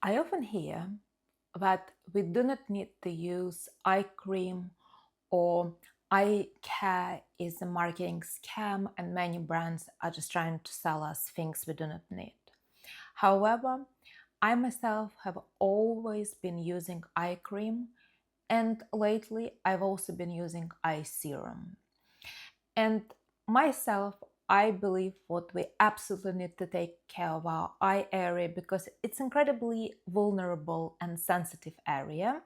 I often hear that we do not need to use eye cream or eye care is a marketing scam and many brands are just trying to sell us things we do not need. However, I myself have always been using eye cream and lately I've also been using eye serum. And myself, I believe what we absolutely need to take care of our eye area because it's incredibly vulnerable and sensitive area.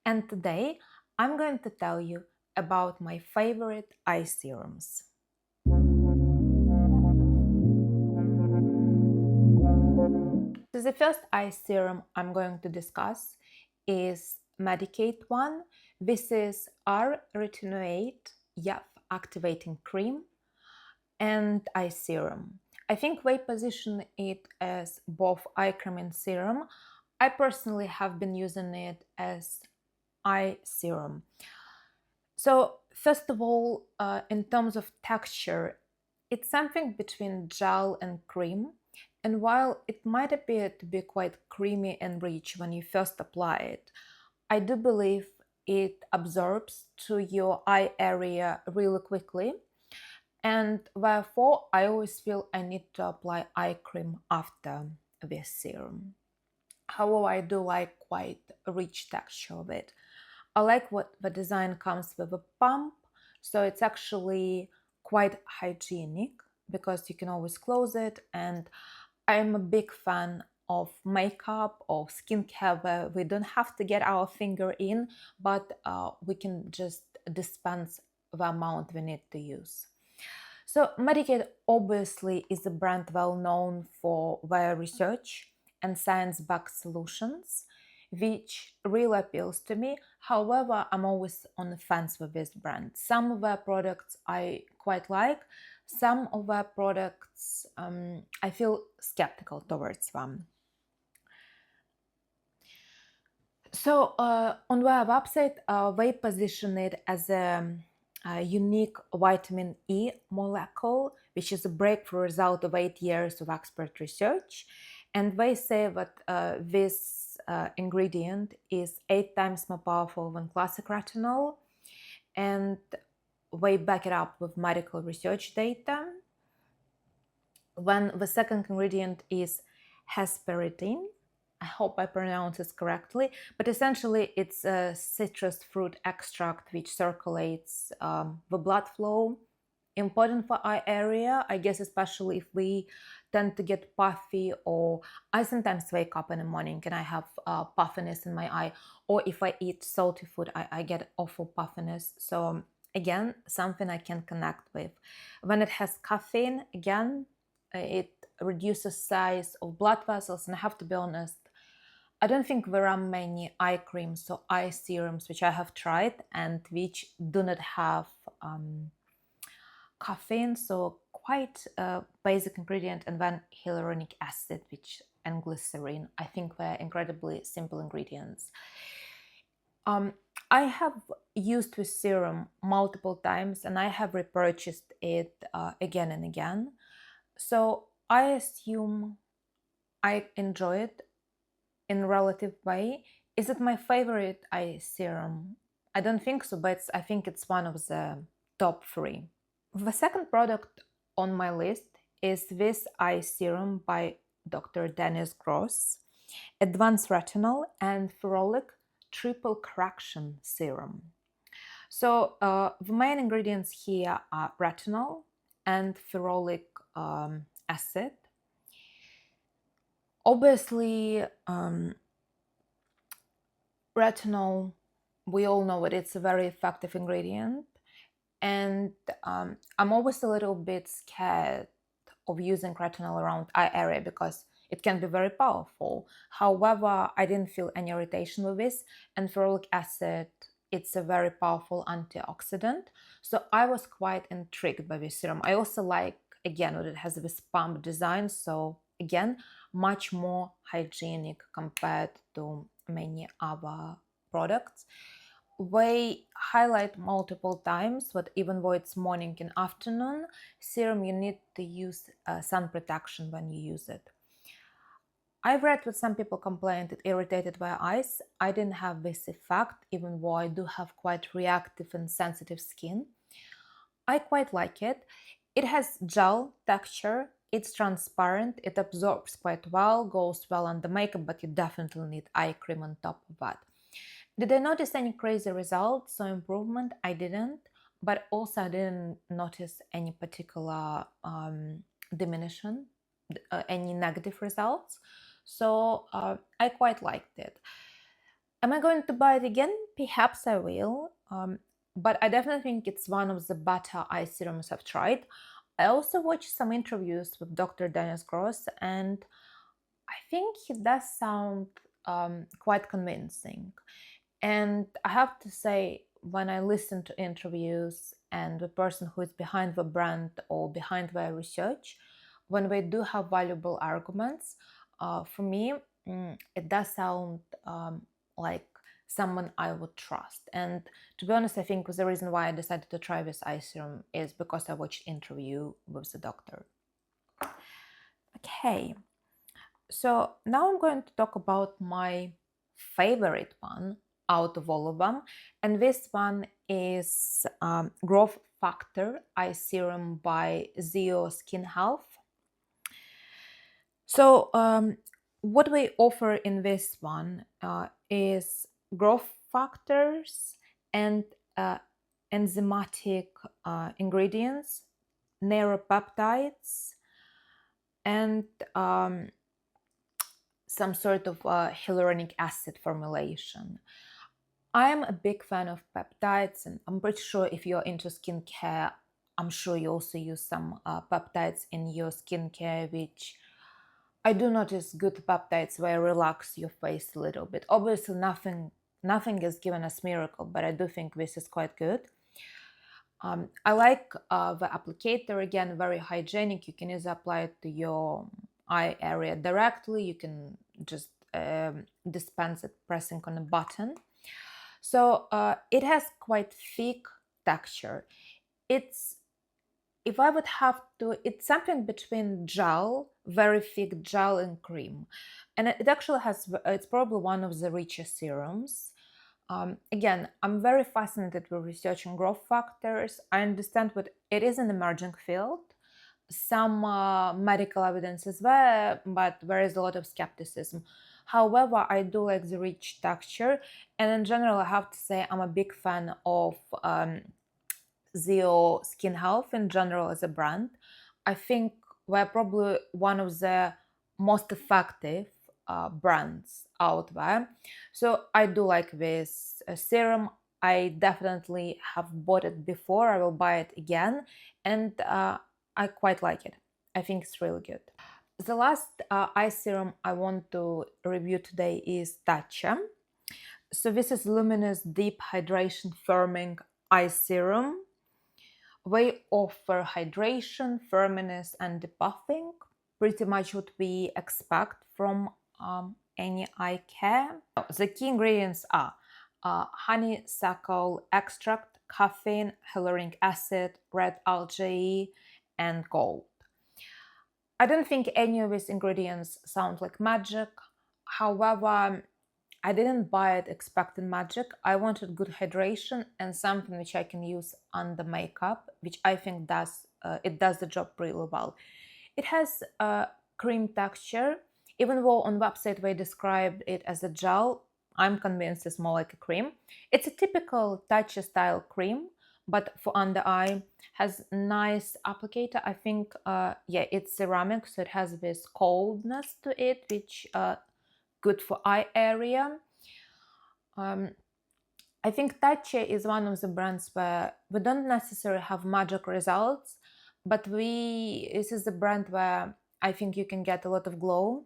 And today I'm going to tell you about my favorite eye serums. So the first eye serum I'm going to discuss is Medicate one. This is r-Retinoate activating cream and eye serum. I think they position it as both eye cream and serum. I personally have been using it as eye serum. So, first of all, in terms of texture, it's something between gel and cream. And while it might appear to be quite creamy and rich when you first apply it, I do believe it absorbs to your eye area really quickly, and therefore I always feel I need to apply eye cream after this serum. However, I do like quite a rich texture of it. I like what the design comes with a pump, so it's actually quite hygienic because you can always close it. And I'm a big fan of makeup or skincare where we don't have to get our finger in, but we can just dispense the amount we need to use. So Medicaid obviously is a brand well known for their research and science-backed solutions, which really appeals to me. However, I'm always on the fence with this brand. Some of their products I quite like, some of their products I feel skeptical towards them. So on their website, they position it as a unique vitamin E molecule, which is a breakthrough result of 8 years of expert research. And they say that this ingredient is 8 times more powerful than classic retinol. And they back it up with medical research data. When the second ingredient is hesperidin, I hope I pronounce this correctly, but essentially it's a citrus fruit extract which circulates the blood flow. Important for eye area, I guess, especially if we tend to get puffy, or I sometimes wake up in the morning and I have puffiness in my eye, or if I eat salty food, I get awful puffiness. So again, something I can connect with. When it has caffeine, again, it reduces size of blood vessels, and I have to be honest, I don't think there are many eye creams or eye serums which I have tried and which do not have caffeine, so quite a basic ingredient, and then hyaluronic acid and glycerin. I think they're incredibly simple ingredients. I have used this serum multiple times and I have repurchased it again and again. So I assume I enjoy it in relative way. Is it my favorite eye serum? I don't think so, but I think it's one of the top three. The second product on my list is this eye serum by Dr. Dennis Gross, Advanced Retinol and Ferulic Triple Correction Serum. So the main ingredients here are retinol and ferulic acid. Obviously, retinol, we all know it, it's a very effective ingredient. And I'm always a little bit scared of using retinol around eye area because it can be very powerful. However, I didn't feel any irritation with this. And ferulic acid, it's a very powerful antioxidant. So I was quite intrigued by this serum. I also like, again, that it has this pump design. So again, much more hygienic compared to many other products. They highlight multiple times that even though it's morning and afternoon serum, you need to use sun protection when you use it. I've read what some people complained it irritated their eyes. I didn't have this effect, even though I do have quite reactive and sensitive skin. I quite like it. It has gel texture, it's transparent, it absorbs quite well, goes well under makeup, but you definitely need eye cream on top of that. Did I notice any crazy results or improvement? I didn't, but also I didn't notice any particular diminution, any negative results. So I quite liked it. Am I going to buy it again? Perhaps I will. But I definitely think it's one of the better eye serums I've tried. I also watched some interviews with Dr. Dennis Gross, and I think he does sound quite convincing. And I have to say, when I listen to interviews and the person who is behind the brand or behind their research, when they do have valuable arguments, for me, it does sound like someone I would trust. And to be honest, I think the reason why I decided to try this eye serum is because I watched interview with the doctor. Okay, so now I'm going to talk about my favorite one out of all of them, and this one is Growth Factor Eye Serum by Zeo Skin Health. So what we offer in this one is growth factors and enzymatic ingredients, neuropeptides, and some sort of hyaluronic acid formulation. I am a big fan of peptides, and I'm pretty sure if you're into skincare, I'm sure you also use some peptides in your skincare, which I do notice good peptides where relax your face a little bit. Obviously, nothing is given as miracle, but I do think this is quite good. I like the applicator, again, very hygienic. You can either apply it to your eye area directly. You can just dispense it pressing on a button. So it has quite thick texture. If I would have to, it's something between gel, very thick gel and cream. And it actually has, it's probably one of the richest serums. Again, I'm very fascinated with researching growth factors. I understand what it is an emerging field. Some medical evidence is there, but there is a lot of skepticism. However, I do like the rich texture, and in general, I have to say I'm a big fan of Zeo Skin Health in general as a brand. I think we're probably one of the most effective brands out there. So I do like this serum. I definitely have bought it before. I will buy it again, and I quite like it. I think it's really good. The last eye serum I want to review today is Tatcha. So this is Luminous Deep Hydration Firming Eye Serum. They offer hydration, firmness, and depuffing, pretty much what we expect from any eye care. The key ingredients are honeysuckle extract, caffeine, hyaluronic acid, red algae, and gold. I don't think any of these ingredients sound like magic. However, I didn't buy it expecting magic. I wanted good hydration and something which I can use under makeup, which I think does the job really well. It has a cream texture, even though on website they described it as a gel. I'm convinced it's more like a cream. It's a typical Tatcha style cream, but for under eye. Has nice applicator. I think yeah, it's ceramic, so it has this coldness to it, which good for eye area. I think Tatcha is one of the brands where we don't necessarily have magic results, but this is the brand where I think you can get a lot of glow.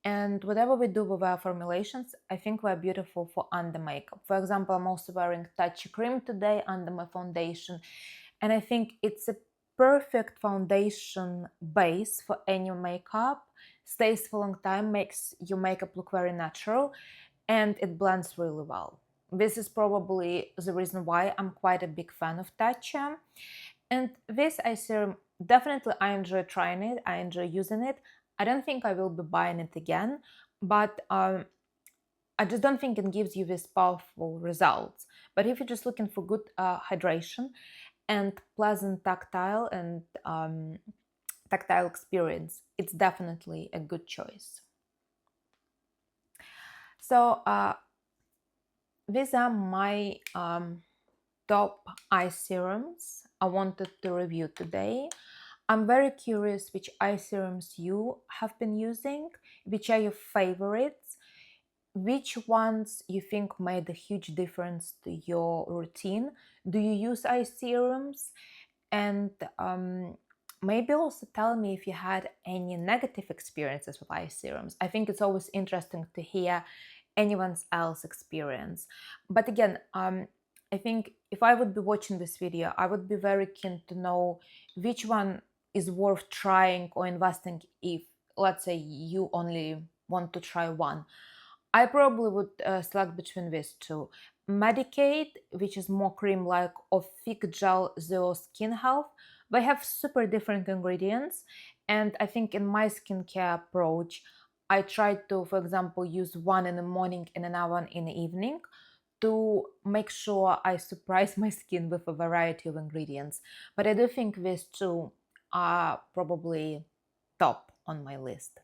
And whatever we do with our formulations, I think we're beautiful for under makeup. For example, I'm also wearing Tatcha cream today under my foundation, and I think it's a perfect foundation base for any makeup. Stays for a long time, makes your makeup look very natural, and it blends really well. This is probably the reason why I'm quite a big fan of Tatcha. And this eye serum, definitely I enjoy trying it, I enjoy using it. I don't think I will be buying it again, but I just don't think it gives you these powerful results. But if you're just looking for good hydration and pleasant tactile experience, it's definitely a good choice. So these are my top eye serums I wanted to review today. I'm very curious which eye serums you have been using, which are your favorites, which ones you think made a huge difference to your routine. Do you use eye serums? And maybe also tell me if you had any negative experiences with eye serums. I think it's always interesting to hear anyone else's experience. But again, I think if I would be watching this video, I would be very keen to know which one is worth trying or investing if, let's say, you only want to try one. I probably would select between these two. Medicate, which is more cream-like, or Thick Gel Zero Skin Health. They have super different ingredients, and I think in my skincare approach, I try to, for example, use one in the morning and another one in the evening to make sure I surprise my skin with a variety of ingredients. But I do think these two are probably top on my list.